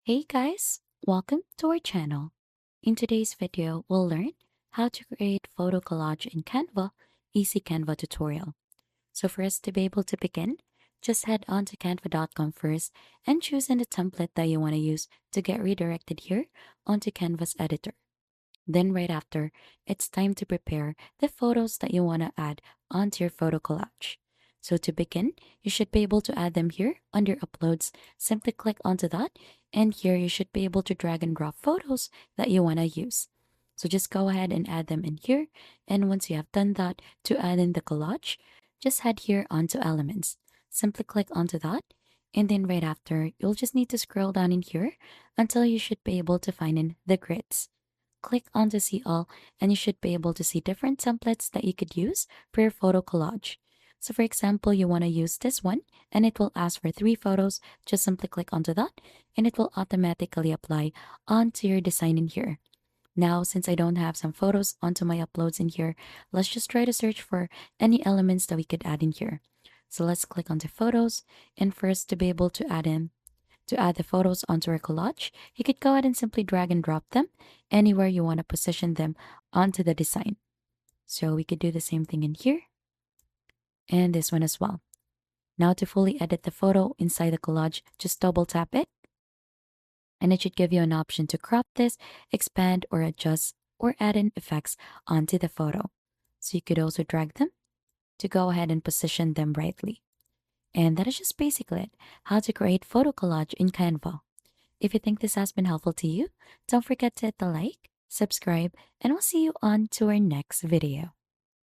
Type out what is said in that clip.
Hey guys, welcome to our channel. In today's video, we'll learn how to create photo collage in Canva, easy Canva tutorial. So for us to be able to begin, just head on to canva.com first and choose in the template that you want to use to get redirected here onto Canva's editor. Then right after, it's time to prepare the photos that you want to add onto your photo collage. So to begin, you should be able to add them here under uploads. Simply click onto that and here you should be able to drag and drop photos that you want to use. So just go ahead and add them in here. And once you have done that, to add in the collage, just head here onto elements. Simply click onto that. And then right after, you'll just need to scroll down in here until you should be able to find in the grids. Click on to see all and you should be able to see different templates that you could use for your photo collage. So for example, you want to use this one and it will ask for 3 photos. Just simply click onto that and it will automatically apply onto your design in here. Now, since I don't have some photos onto my uploads in here, let's just try to search for any elements that we could add in here. So let's click onto photos and first to be able to add the photos onto our collage, you could go ahead and simply drag and drop them anywhere you want to position them onto the design. So we could do the same thing in here and this one as well. Now to fully edit the photo inside the collage, just double tap it and it should give you an option to crop this, expand or adjust or add in effects onto the photo. So you could also drag them to go ahead and position them rightly. And that is just basically it, how to create photo collage in Canva. If you think this has been helpful to you, don't forget to hit the like, subscribe, and we'll see you on to our next video.